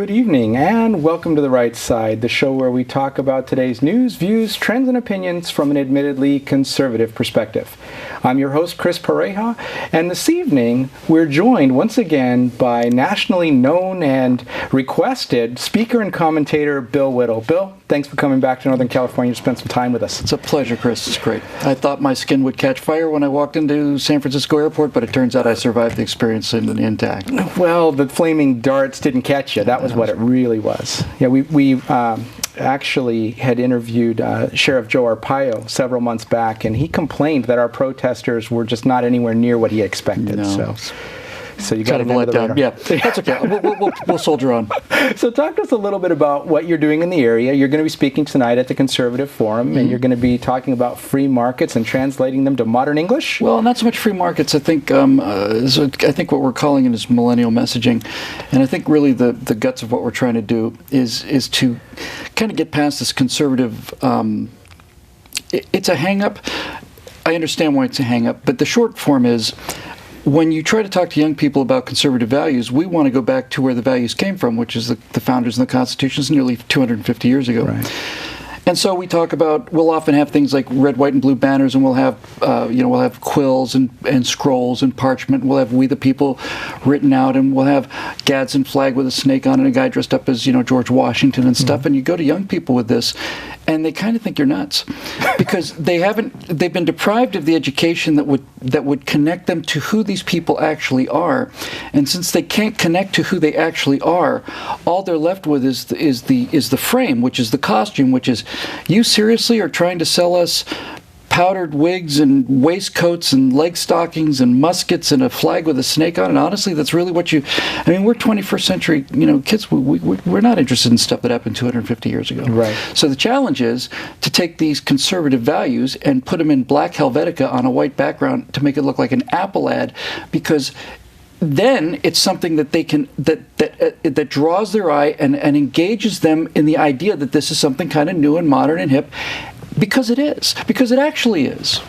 Good evening and welcome to The Right Side, the show where we talk about today's news, views, trends, and opinions from an admittedly conservative perspective. I'm your host, Chris Pareja, and this evening we're joined once again by nationally known and requested speaker and commentator Bill Whittle. Bill, thanks for coming back to Northern California to spend some time with us. It's a pleasure, Chris. It's great. I thought my skin would catch fire when I walked into San Francisco Airport, but it turns out I survived the experience intact. Well, the flaming darts didn't catch you. That was what it really was. Yeah, we actually had interviewed Sheriff Joe Arpaio several months back, and he complained that our protesters were just not anywhere near what he expected. No. So you got to let down. Yeah, that's okay. We'll soldier on. So talk to us a little bit about what you're doing in the area. You're going to be speaking tonight at the Conservative Forum, and you're going to be talking about free markets and translating them to modern English. Well, not so much free markets. I think I think what we're calling it is millennial messaging, and I think really the guts of what we're trying to do is to kind of get past this conservative. It's a hang-up. I understand why it's a hang-up, but the short form is, when you try to talk to young people about conservative values, we want to go back to where the values came from, which is the founders and the constitutions nearly 250 years ago. Right. And so we talk about, we'll often have things like red, white, and blue banners, and we'll have, we'll have quills and scrolls and parchment. And we'll have "We the People" written out, and we'll have Gadsden flag with a snake on it, and a guy dressed up as, George Washington and stuff. And you go to young people with this, and they kind of think you're nuts, because they've been deprived of the education that would connect them to who these people actually are. And since they can't connect to who they actually are, all they're left with is the frame, which is the costume, which is, you seriously are trying to sell us powdered wigs and waistcoats and leg stockings and muskets and a flag with a snake on it? Honestly, that's really what we're 21st century, kids. We're not interested in stuff that happened 250 years ago. Right. So the challenge is to take these conservative values and put them in black Helvetica on a white background to make it look like an Apple ad, because then it's something that they can that draws their eye and engages them in the idea that this is something kind of new and modern and hip, because it is, because it actually is.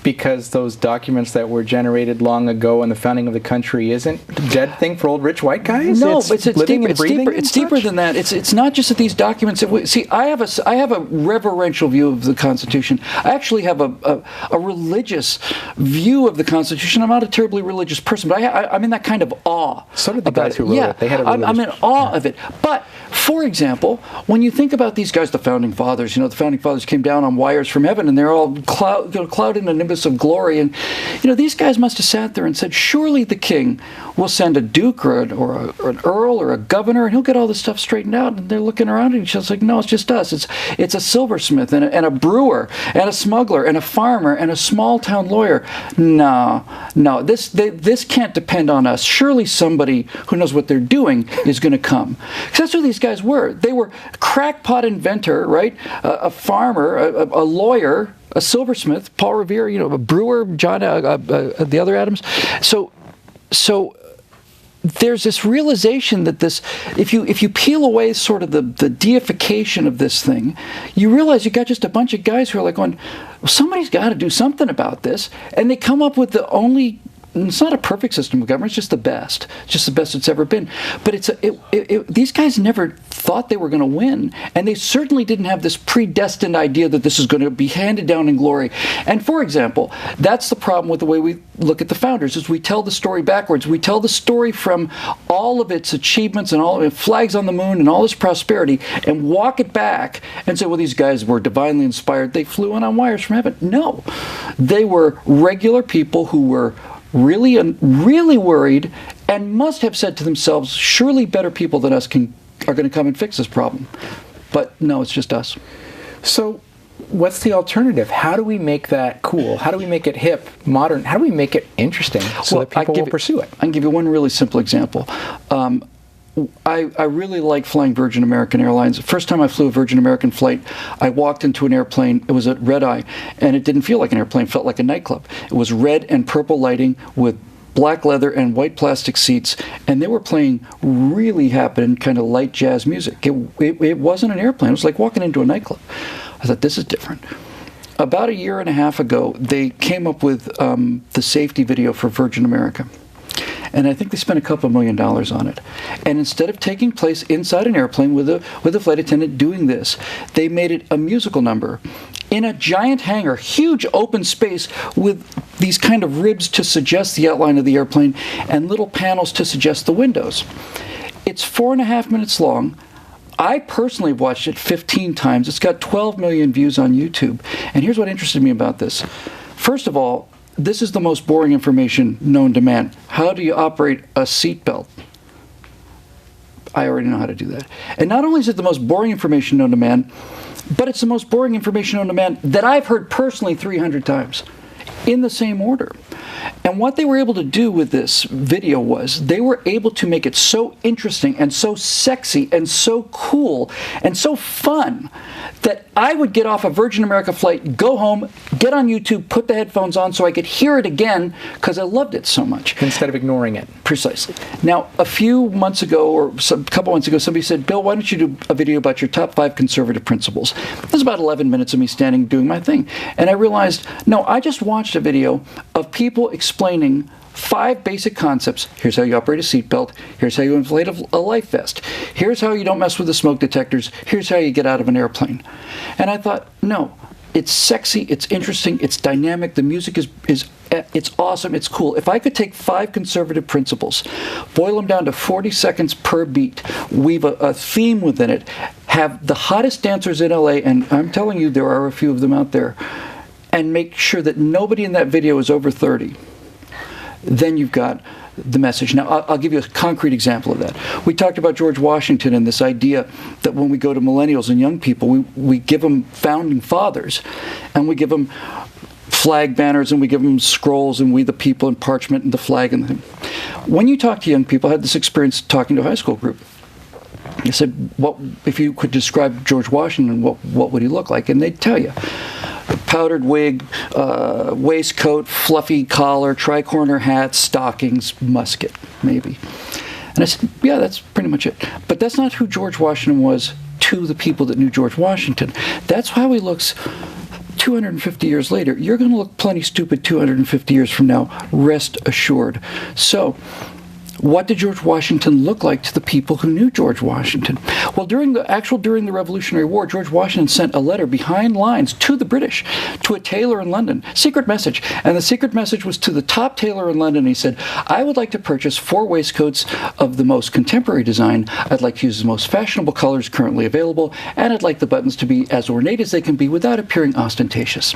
Because those documents that were generated long ago in the founding of the country isn't a dead thing for old rich white guys? No, it's deeper. It's deeper than that. It's not just that these documents. See, I have a reverential view of the Constitution. I actually have a religious view of the Constitution. I'm not a terribly religious person, but I'm in that kind of awe. So did the guys who wrote it. They had a religious. I'm in awe of it. But for example, when you think about these guys, the founding fathers, the founding fathers came down on wires from heaven, and they're all clouded in a nimbus of glory, and these guys must have sat there and said, surely the king will send a duke or an earl or a governor, and he'll get all this stuff straightened out. And they're looking around, and she's like, no, it's just us. It's a silversmith and a brewer and a smuggler and a farmer and a small town lawyer. No, this can't depend on us. Surely somebody who knows what they're doing is going to come. Because that's who these guys were. They were crackpot inventor, right? A farmer, a lawyer, a silversmith, Paul Revere, a brewer, John, the other Adams. So there's this realization that if you peel away sort of the deification of this thing, you realize you got just a bunch of guys who are like going, well, somebody's got to do something about this, and they come up with the only. It's not a perfect system of government. It's just the best. It's just the best it's ever been. But these guys never thought they were going to win, and they certainly didn't have this predestined idea that this is going to be handed down in glory. And for example, that's the problem with the way we look at the founders, is we tell the story backwards. We tell the story from all of its achievements and all of its flags on the moon and all this prosperity, and walk it back and say, well, these guys were divinely inspired. They flew in on wires from heaven. No, they were regular people who were really worried, and must have said to themselves, surely better people than us are going to come and fix this problem. But no, it's just us. So what's the alternative? How do we make that cool? How do we make it hip, modern? How do we make it interesting so that people will pursue it? I can give you one really simple example. I really like flying Virgin American Airlines. The first time I flew a Virgin American flight, I walked into an airplane. It was a red eye, and it didn't feel like an airplane. It felt like a nightclub. It was red and purple lighting with black leather and white plastic seats, and they were playing really happening kind of light jazz music. It wasn't an airplane. It was like walking into a nightclub. I thought, this is different. About 1.5 years ago, they came up with the safety video for Virgin America. and I think they spent a couple $1 million on it. And instead of taking place inside an airplane with a flight attendant doing this, they made it a musical number in a giant hangar, huge open space with these kind of ribs to suggest the outline of the airplane and little panels to suggest the windows. It's 4.5 minutes long. I personally watched it 15 times. It's got 12 million views on YouTube. And here's what interested me about this. First of all, this is the most boring information known to man. How do you operate a seatbelt? I already know how to do that. And not only is it the most boring information known to man, but it's the most boring information known to man that I've heard personally 300 times in the same order. And what they were able to do with this video was they were able to make it so interesting and so sexy and so cool and so fun that I would get off a Virgin America flight, go home, get on YouTube, put the headphones on so I could hear it again because I loved it so much. Instead of ignoring it. Precisely. Now, a few months ago, or a couple months ago, somebody said, Bill, why don't you do a video about your top 5 conservative principles? It was about 11 minutes of me standing doing my thing. And I realized, no, I just watched a video of people explaining 5 basic concepts. Here's how you operate a seatbelt. Here's how you inflate a life vest. Here's how you don't mess with the smoke detectors. Here's how you get out of an airplane. And I thought, no, it's sexy, it's interesting, it's dynamic, the music is it's awesome, it's cool. If I could take 5 conservative principles, boil them down to 40 seconds per beat, weave a theme within it, have the hottest dancers in LA, and I'm telling you there are a few of them out there, and make sure that nobody in that video is over 30, then you've got the message. Now, I'll give you a concrete example of that. We talked about George Washington and this idea that when we go to millennials and young people, we give them founding fathers, and we give them flag banners, and we give them scrolls, and we the people, and parchment, and the flag. And when you talk to young people, I had this experience talking to a high school group. I said, "What if you could describe George Washington? What would he look like?" And they'd tell you. Powdered wig, waistcoat, fluffy collar, tricorner hat, stockings, musket, maybe. And I said, yeah, that's pretty much it. But that's not who George Washington was to the people that knew George Washington. That's how he looks 250 years later. You're going to look plenty stupid 250 years from now, rest assured. So, what did George Washington look like to the people who knew George Washington? Well, during the Revolutionary War, George Washington sent a letter behind lines to the British, to a tailor in London, secret message. And the secret message was to the top tailor in London. He said, I would like to purchase 4 waistcoats of the most contemporary design. I'd like to use the most fashionable colors currently available, and I'd like the buttons to be as ornate as they can be without appearing ostentatious.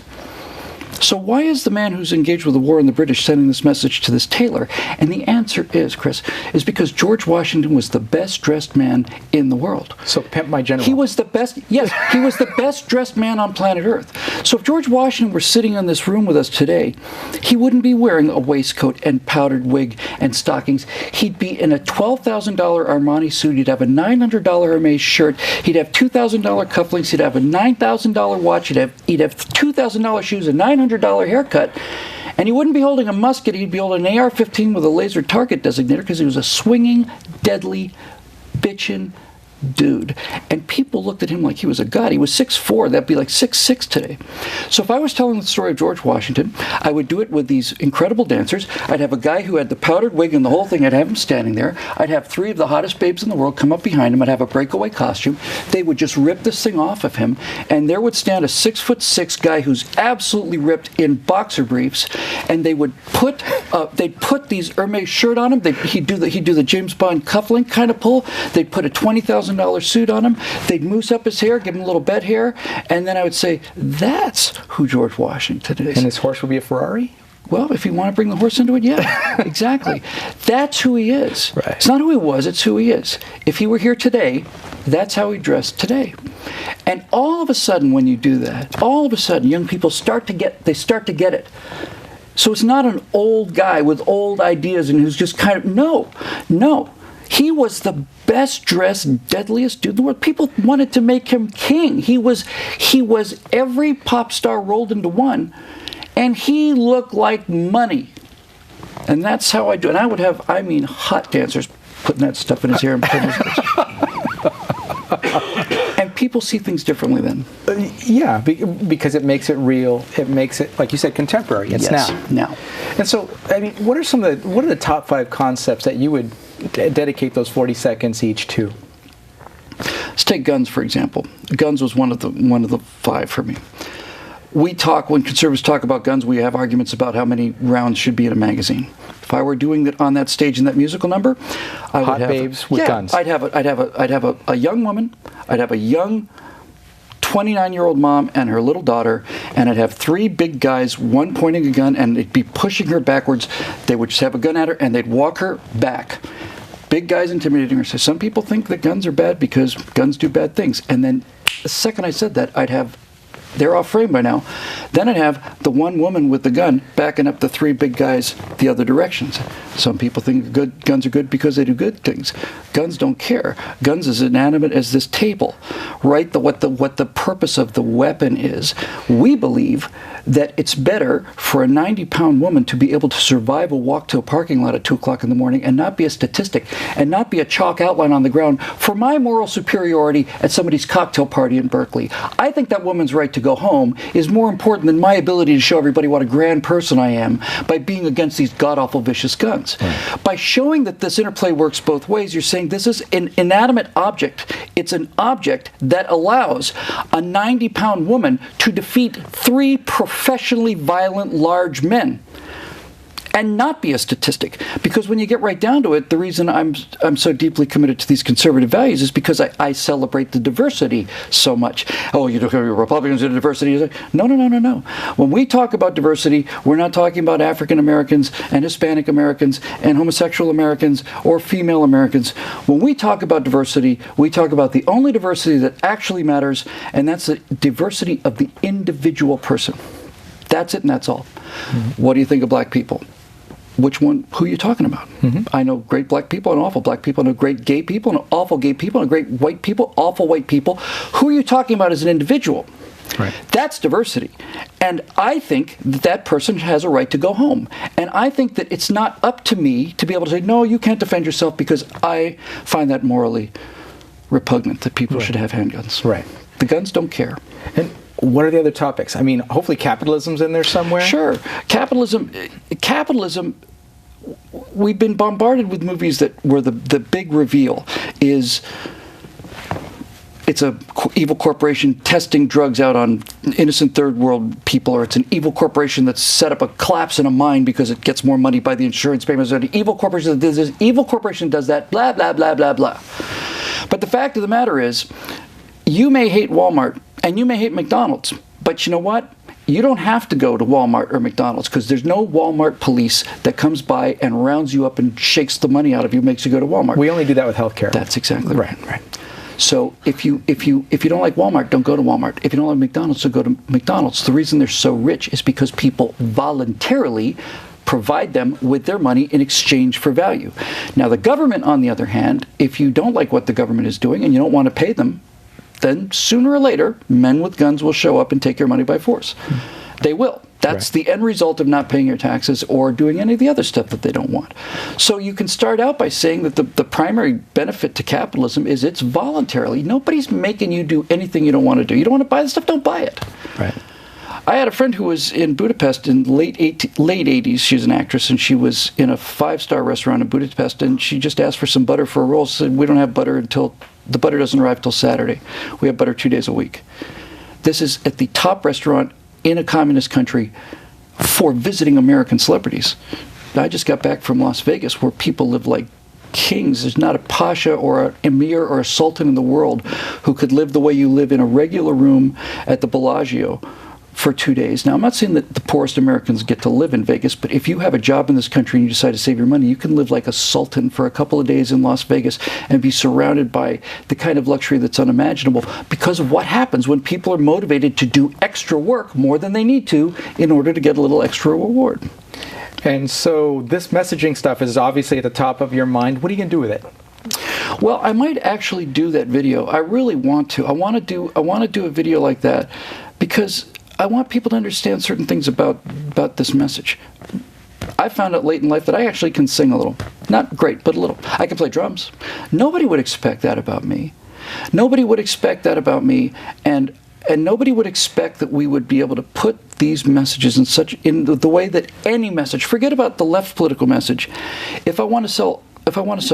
So why is the man who's engaged with the war and the British sending this message to this tailor? And the answer is, Chris, is because George Washington was the best dressed man in the world. So pimp my general. He was the best, yes, he was the best dressed man on planet Earth. So if George Washington were sitting in this room with us today, he wouldn't be wearing a waistcoat and powdered wig and stockings. He'd be in a $12,000 Armani suit. He'd have a $900 Hermes shirt. He'd have $2,000 cufflinks. He'd have a $9,000 watch. He'd have $2,000 shoes, a $900 haircut, and he wouldn't be holding a musket. He'd be holding an AR-15 with a laser target designator because he was a swinging, deadly, bitchin' dude. And people looked at him like he was a god. He was 6'4". That'd be like 6'6" today. So if I was telling the story of George Washington, I would do it with these incredible dancers. I'd have a guy who had the powdered wig and the whole thing. I'd have him standing there. I'd have 3 of the hottest babes in the world come up behind him. I'd have a breakaway costume. They would just rip this thing off of him, and there would stand a 6'6" guy who's absolutely ripped in boxer briefs, and they would put these Hermes shirt on him. He'd do the James Bond cufflink kind of pull. They'd put a $20,000 suit on him. They'd mousse up his hair, give him a little bed hair, and then I would say, that's who George Washington is. And his horse would be a Ferrari? Well, if you want to bring the horse into it, yeah, exactly. That's who he is. Right. It's not who he was, it's who he is. If he were here today, that's how he dressed today. And all of a sudden, when you do that, all of a sudden, young people start to get it. So it's not an old guy with old ideas and who's just kind of, no. He was the best dressed, deadliest dude in the world. People wanted to make him king. He was every pop star rolled into one, and he looked like money. And that's how I do it. And I would have, hot dancers putting that stuff in his hair and putting his people see things differently then. Yeah, because it makes it real. It makes it, like you said, contemporary. It's now. And so, I mean, what are the top 5 concepts that you would dedicate those 40 seconds each to? Let's take guns, for example. Guns was one of the 5 for me. When conservatives talk about guns, we have arguments about how many rounds should be in a magazine. If I were doing that on that stage in that musical number, I would have babes with guns. I'd have a young woman. I'd have a young 29-year-old mom and her little daughter, and I'd have 3 big guys, one pointing a gun, and they'd be pushing her backwards. They would just have a gun at her, and they'd walk her back. Big guys intimidating her. So some people think that guns are bad because guns do bad things. And then the second I said that, they're off frame by now. Then I'd have the one woman with the gun backing up the 3 big guys the other directions. Some people think guns are good because they do good things. Guns don't care. Guns is inanimate as this table, right? What the purpose of the weapon is. We believe that it's better for a 90-pound woman to be able to survive a walk to a parking lot at 2 o'clock in the morning and not be a statistic and not be a chalk outline on the ground for my moral superiority at somebody's cocktail party in Berkeley. I think that woman's right to go home is more important than my ability to show everybody what a grand person I am by being against these god-awful vicious guns. Right. By showing that this interplay works both ways, you're saying this is an inanimate object. It's an object that allows a 90-pound woman to defeat 3 professionally violent large men and not be a statistic. Because when you get right down to it, the reason I'm so deeply committed to these conservative values is because I celebrate the diversity so much. Oh, you don't have Republicans in diversity? No. When we talk about diversity, we're not talking about African Americans and Hispanic Americans and homosexual Americans or female Americans. When we talk about diversity, we talk about the only diversity that actually matters, and that's the diversity of the individual person. That's it, and that's all. Mm-hmm. What do you think of black people? Who are you talking about? Mm-hmm. I know great black people and awful black people. I know great gay people and awful gay people. And great white people, awful white people. Who are you talking about as an individual? Right. That's diversity. And I think that person has a right to go home. And I think that it's not up to me to be able to say, no, you can't defend yourself, because I find that morally repugnant that people should have handguns. Right. The guns don't care. And what are the other topics? I mean, hopefully capitalism's in there somewhere. Sure. Capitalism, we've been bombarded with movies where the big reveal is it's a evil corporation testing drugs out on innocent third world people, or it's an evil corporation that's set up a collapse in a mine because it gets more money by the insurance payments. An evil corporation that does this, evil corporation does that, blah, blah, blah, blah, blah. But the fact of the matter is, you may hate Walmart and you may hate McDonald's, but you know what? You don't have to go to Walmart or McDonald's, because there's no Walmart police that comes by and rounds you up and shakes the money out of you, makes you go to Walmart. We only do that with healthcare. That's exactly right. So if you don't like Walmart, don't go to Walmart. If you don't like McDonald's, don't go to McDonald's. The reason they're so rich is because people voluntarily provide them with their money in exchange for value. Now, the government, on the other hand, if you don't like what the government is doing and you don't want to pay them, then sooner or later, men with guns will show up and take your money by force. They will. That's the end result of not paying your taxes or doing any of the other stuff that they don't want. So you can start out by saying that the primary benefit to capitalism is it's voluntarily. Nobody's making you do anything you don't want to do. You don't want to buy the stuff, don't buy it. Right. I had a friend who was in Budapest in late 80s. She's an actress, and she was in a 5-star restaurant in Budapest, and she just asked for some butter for a roll. She said, we don't have butter until the butter doesn't arrive till Saturday. We have butter 2 days a week. This is at the top restaurant in a communist country for visiting American celebrities. I just got back from Las Vegas, where people live like kings. There's not a pasha or an emir or a sultan in the world who could live the way you live in a regular room at the Bellagio for 2 days. Now, I'm not saying that the poorest Americans get to live in Vegas, but if you have a job in this country and you decide to save your money, you can live like a sultan for a couple of days in Las Vegas and be surrounded by the kind of luxury that's unimaginable, because of what happens when people are motivated to do extra work more than they need to in order to get a little extra reward. And so this messaging stuff is obviously at the top of your mind. What are you going to do with it? Well, I might actually do that video. I really want to. I want to do a video like that, because I want people to understand certain things about this message. I found out late in life that I actually can sing a little. Not great, but a little. I can play drums. Nobody would expect that about me. Nobody would expect that about me, and nobody would expect that we would be able to put these messages in the way that any message. Forget about the left political message. If I want to sell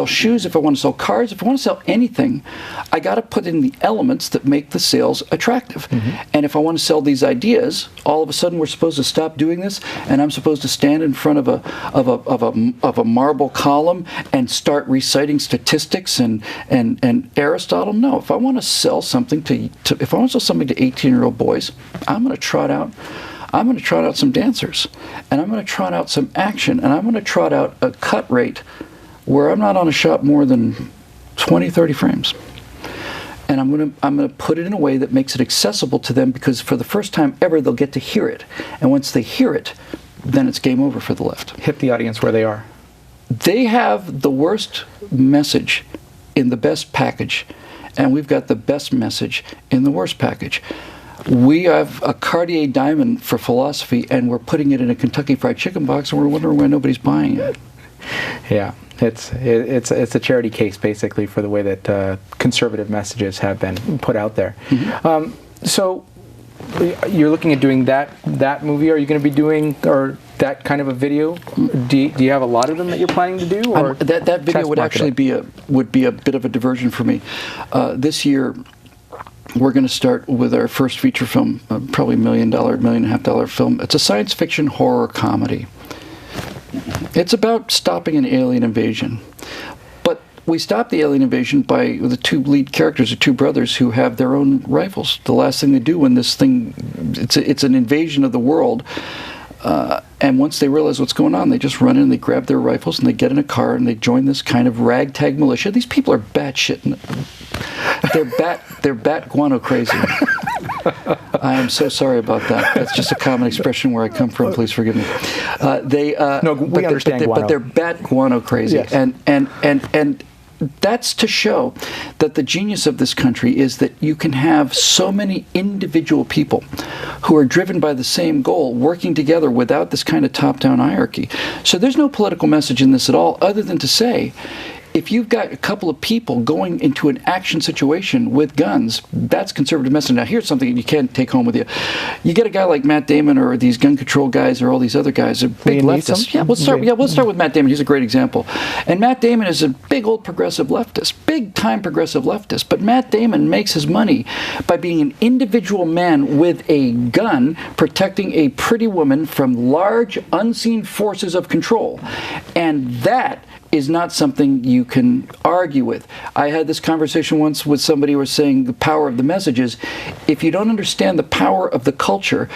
shoes, if I want to sell cars, if I want to sell anything, I got to put in the elements that make the sales attractive. And if I want to sell these ideas, all of a sudden we're supposed to stop doing this, and I'm supposed to stand in front of a marble column and start reciting statistics and Aristotle. No, if I want to sell something to 18-year-old boys, I'm going to trot out some dancers, and I'm going to trot out some action, and I'm going to trot out a cut rate where I'm not on a shot more than 20, 30 frames. And I'm going to put it in a way that makes it accessible to them, because for the first time ever, they'll get to hear it. And once they hear it, then it's game over for the left. Hit the audience where they are. They have the worst message in the best package, and we've got the best message in the worst package. We have a Cartier diamond for philosophy, and we're putting it in a Kentucky Fried Chicken box, and we're wondering why nobody's buying it. Yeah, it's a charity case, basically, for the way that conservative messages have been put out there. So you're looking at doing that movie. Are you going to be doing that kind of a video? Do you have a lot of them that you're planning to do? Or that video would actually be a bit of a diversion for me. This year, we're going to start with our first feature film, probably $1 million, $1.5 million film. It's a science fiction horror comedy. It's about stopping an alien invasion. But we stop the alien invasion by the two lead characters, the two brothers, who have their own rifles. The last thing they do when this thing, it's an invasion of the world. And once they realize what's going on, they just run in, they grab their rifles, and they get in a car, and they join this kind of ragtag militia. These people are batshit. They're bat guano crazy. I am so sorry about that. That's just a common expression where I come from. Please forgive me. We understand guano. But they're bat guano crazy. Yes. And that's to show that the genius of this country is that you can have so many individual people who are driven by the same goal working together without this kind of top-down hierarchy. So there's no political message in this at all, other than to say, if you've got a couple of people going into an action situation with guns, that's conservative message. Now, here's something you can't take home with you. You get a guy like Matt Damon, or these gun control guys, or all these other guys, are big leftists. Yeah, we'll start with Matt Damon. He's a great example. And Matt Damon is a big old progressive leftist, big-time progressive leftist. But Matt Damon makes his money by being an individual man with a gun protecting a pretty woman from large, unseen forces of control. And that is not something you can argue with. I had this conversation once with somebody who was saying the power of the messages. If you don't understand the power of the culture,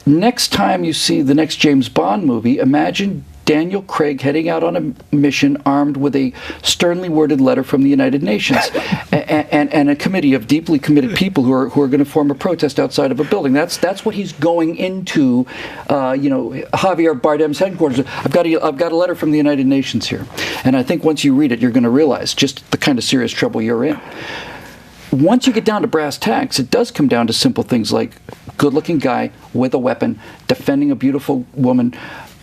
next time you see the next James Bond movie, imagine Daniel Craig heading out on a mission armed with a sternly worded letter from the United Nations and a committee of deeply committed people who are going to form a protest outside of a building. That's what he's going into. Javier Bardem's headquarters. I've got a letter from the United Nations here, and I think once you read it, you're going to realize just the kind of serious trouble you're in. Once you get down to brass tacks, it does come down to simple things like good-looking guy with a weapon defending a beautiful woman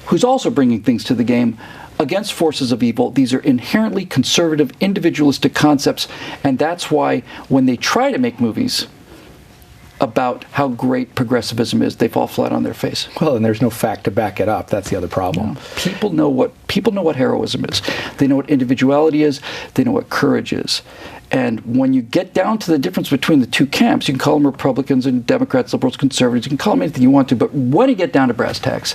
who's also bringing things to the game against forces of evil. These are inherently conservative, individualistic concepts, and that's why when they try to make movies about how great progressivism is, they fall flat on their face. Well, and there's no fact to back it up. That's the other problem. Yeah. People know what heroism is. They know what individuality is. They know what courage is. And when you get down to the difference between the two camps, you can call them Republicans and Democrats, liberals, conservatives, you can call them anything you want to, but when you get down to brass tacks,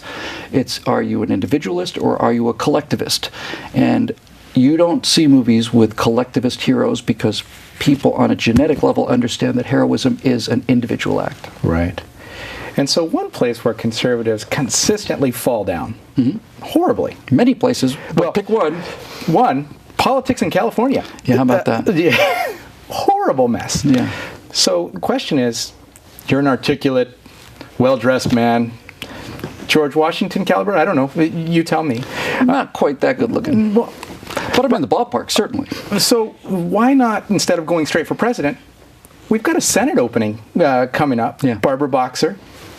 it's, are you an individualist or are you a collectivist? And you don't see movies with collectivist heroes because people on a genetic level understand that heroism is an individual act. Right. And so one place where conservatives consistently fall down, horribly. Many places, well, pick one. One, politics in California. Yeah, how about that? Yeah. Horrible mess. Yeah. So the question is, you're an articulate, well-dressed man, George Washington caliber? I don't know. You tell me. I'm not quite that good looking. But I'm in the ballpark, certainly. So why not, instead of going straight for president, we've got a Senate opening coming up. Yeah. Barbara Boxer,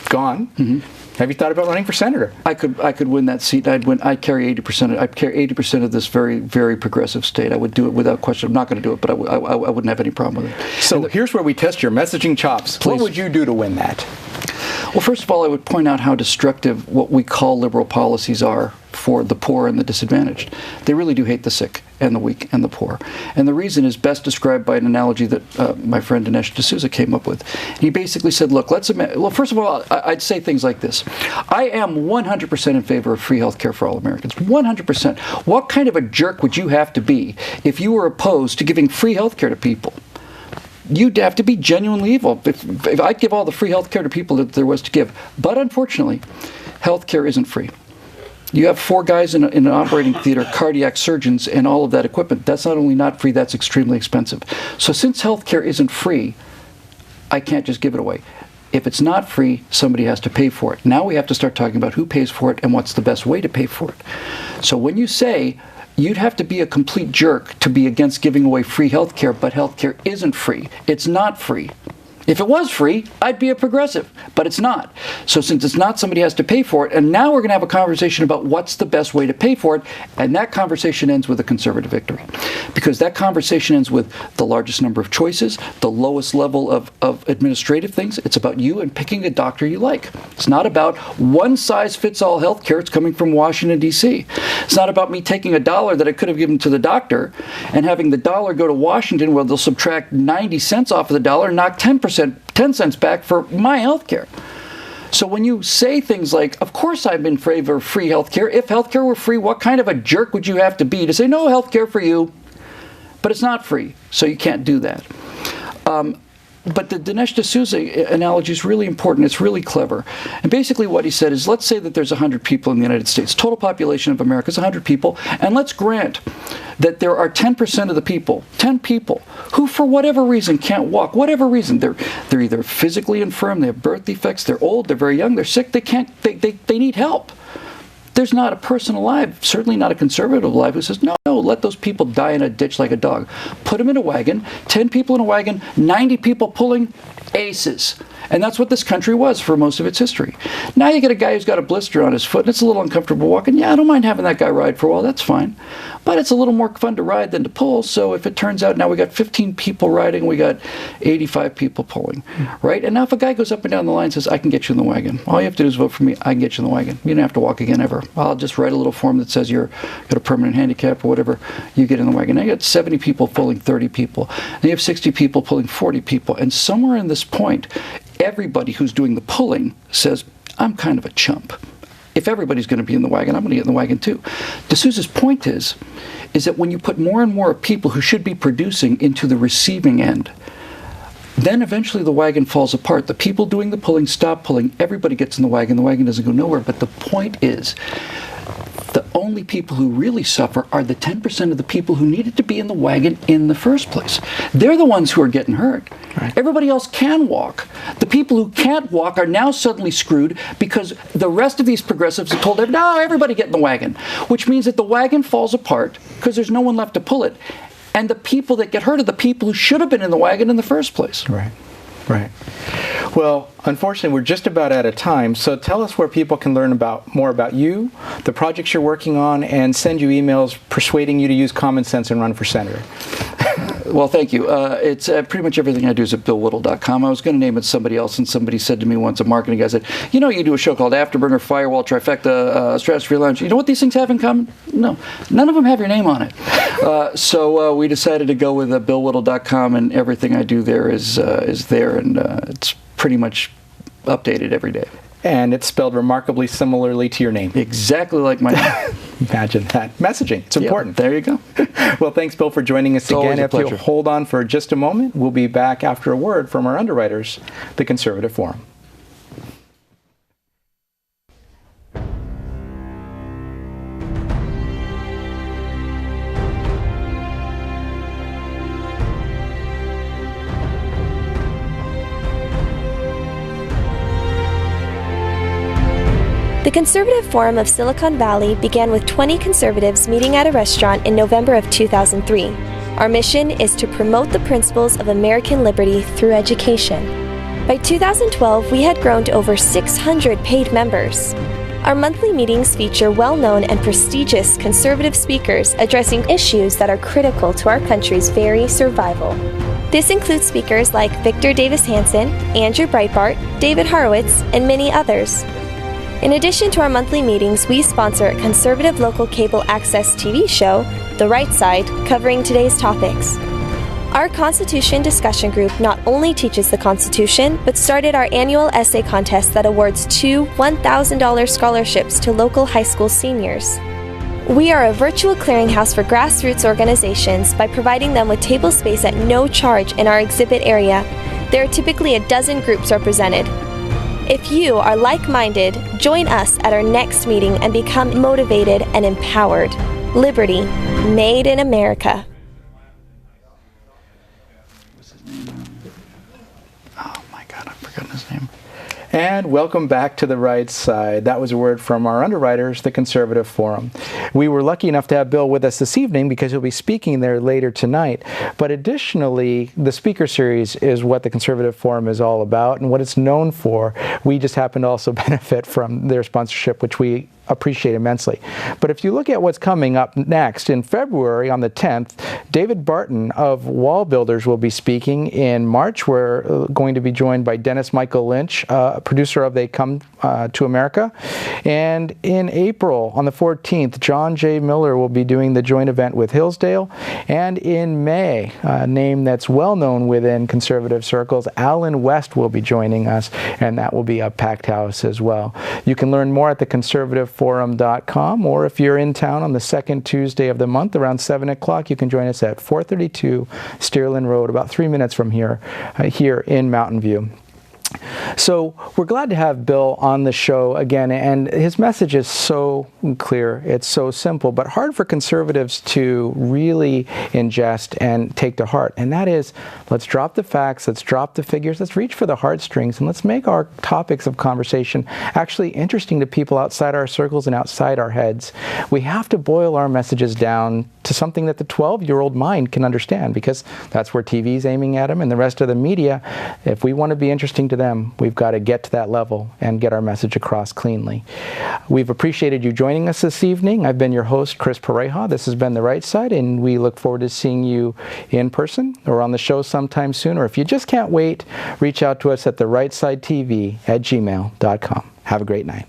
gone. Have you thought about running for senator? I could win that seat. I'd carry 80%. I'd carry 80% of this very, very progressive state. I would do it without question. I'm not going to do it, but I wouldn't have any problem with it. So here's where we test your messaging chops. Please. What would you do to win that? Well, first of all, I would point out how destructive what we call liberal policies are for the poor and the disadvantaged. They really do hate the sick and the weak and the poor. And the reason is best described by an analogy that my friend Dinesh D'Souza came up with. He basically said, look, well, first of all, I'd say things like this. I am 100% in favor of free health care for all Americans. 100%. What kind of a jerk would you have to be if you were opposed to giving free health care to people? You'd have to be genuinely evil if I'd give all the free health care to people that there was to give. But unfortunately, health care isn't free. You have 4 guys in an operating theater, cardiac surgeons, and all of that equipment. That's not only not free, that's extremely expensive. So since health care isn't free, I can't just give it away. If it's not free, somebody has to pay for it. Now we have to start talking about who pays for it and what's the best way to pay for it. So when you say, you'd have to be a complete jerk to be against giving away free health care, but health care isn't free. It's not free. If it was free, I'd be a progressive, but it's not. So since it's not, somebody has to pay for it, and now we're going to have a conversation about what's the best way to pay for it, and that conversation ends with a conservative victory. Because that conversation ends with the largest number of choices, the lowest level of administrative things. It's about you and picking a doctor you like. It's not about one-size-fits-all health care. It's coming from Washington, D.C. It's not about me taking $1 that I could have given to the doctor and having the dollar go to Washington where they'll subtract 90 cents off of the dollar and knock 10 cents back for my health care. So when you say things like, of course I'm in favor of free health care. If health care were free, what kind of a jerk would you have to be to say, no health care for you, but it's not free, so you can't do that. But the Dinesh D'Souza analogy is really important. It's really clever. And basically what he said is, let's say that there's 100 people in the United States. Total population of America is 100 people. And let's grant that there are 10% of the people, 10 people, who for whatever reason can't walk. Whatever reason. They're either physically infirm, they have birth defects, they're old, they're very young, they're sick, they need help. There's not a person alive, certainly not a conservative alive, who says, no, let those people die in a ditch like a dog. Put them in a wagon, 10 people in a wagon, 90 people pulling, aces. And that's what this country was for most of its history. Now you get a guy who's got a blister on his foot, and it's a little uncomfortable walking. Yeah, I don't mind having that guy ride for a while, that's fine. But it's a little more fun to ride than to pull, so if it turns out now we got 15 people riding, we got 85 people pulling, right? And now if a guy goes up and down the line and says, I can get you in the wagon. All you have to do is vote for me, I can get you in the wagon. You don't have to walk again ever. I'll just write a little form that says you're got a permanent handicap or whatever, you get in the wagon. Now you got 70 people pulling 30 people. And you have 60 people pulling 40 people. And somewhere in this point, everybody who's doing the pulling says, I'm kind of a chump. If everybody's going to be in the wagon, I'm going to get in the wagon too. D'Souza's point is that when you put more and more people who should be producing into the receiving end, then eventually the wagon falls apart. The people doing the pulling stop pulling. Everybody gets in the wagon doesn't go nowhere. But the point is, the only people who really suffer are the 10% of the people who needed to be in the wagon in the first place. They're the ones who are getting hurt. Right. Everybody else can walk. The people who can't walk are now suddenly screwed because the rest of these progressives have told them, no, everybody get in the wagon. Which means that the wagon falls apart because there's no one left to pull it. And the people that get hurt are the people who should have been in the wagon in the first place. Right. Right. Well, unfortunately, we're just about out of time. So tell us where people can learn more about you, the projects you're working on, and send you emails persuading you to use common sense and run for senator. Well, thank you. It's pretty much everything I do is at BillWhittle.com. I was going to name it somebody else, and somebody said to me once, a marketing guy said, you know, you do a show called Afterburner, Firewall, Trifecta, Stratosphere Lounge. You know what these things have in common? No. None of them have your name on it. So we decided to go with BillWhittle.com, and everything I do there is there, and it's pretty much updated every day. And it's spelled remarkably similarly to your name. Exactly like my name. Imagine that. Messaging. It's important. There you go. Well, thanks, Bill, for joining us again. If you'll hold on for just a moment, we'll be back after a word from our underwriters, the Conservative Forum. The Conservative Forum of Silicon Valley began with 20 conservatives meeting at a restaurant in November of 2003. Our mission is to promote the principles of American liberty through education. By 2012, we had grown to over 600 paid members. Our monthly meetings feature well-known and prestigious conservative speakers addressing issues that are critical to our country's very survival. This includes speakers like Victor Davis Hanson, Andrew Breitbart, David Horowitz, and many others. In addition to our monthly meetings, we sponsor a conservative local cable access TV show, The Right Side, covering today's topics. Our Constitution discussion group not only teaches the Constitution, but started our annual essay contest that awards 2 $1,000 scholarships to local high school seniors. We are a virtual clearinghouse for grassroots organizations by providing them with table space at no charge in our exhibit area. There are typically a dozen groups represented. If you are like-minded, join us at our next meeting and become motivated and empowered. Liberty, made in America. His name. And welcome back to The Right Side. That was a word from our underwriters, the Conservative Forum. We were lucky enough to have Bill with us this evening because he'll be speaking there later tonight. But additionally, the speaker series is what the Conservative Forum is all about and what it's known for. We just happen to also benefit from their sponsorship, which we appreciate immensely. But if you look at what's coming up next, in February on the 10th, David Barton of Wall Builders will be speaking. In March, we're going to be joined by Dennis Michael Lynch, producer of They Come to America. And in April, on the 14th, John J. Miller will be doing the joint event with Hillsdale. And in May, a name that's well known within conservative circles, Alan West will be joining us, and that will be a packed house as well. You can learn more at theconservativeforum.com, or if you're in town on the second Tuesday of the month around 7 o'clock, you can join us at 432 Stearland Road, about 3 minutes from here, here in Mountain View. So we're glad to have Bill on the show again, and his message is so clear, it's so simple, but hard for conservatives to really ingest and take to heart. And that is, let's drop the facts, let's drop the figures, let's reach for the heartstrings, and let's make our topics of conversation actually interesting to people outside our circles and outside our heads. We have to boil our messages down to something that the 12-year-old mind can understand, because that's where TV's aiming at them and the rest of the media. If we want to be interesting to them, we've got to get to that level and get our message across cleanly. We've appreciated you joining us this evening. I've been your host, Chris Pareja. This has been The Right Side, and we look forward to seeing you in person or on the show sometime soon. Or if you just can't wait, reach out to us at therightsidetv@gmail.com. Have a great night.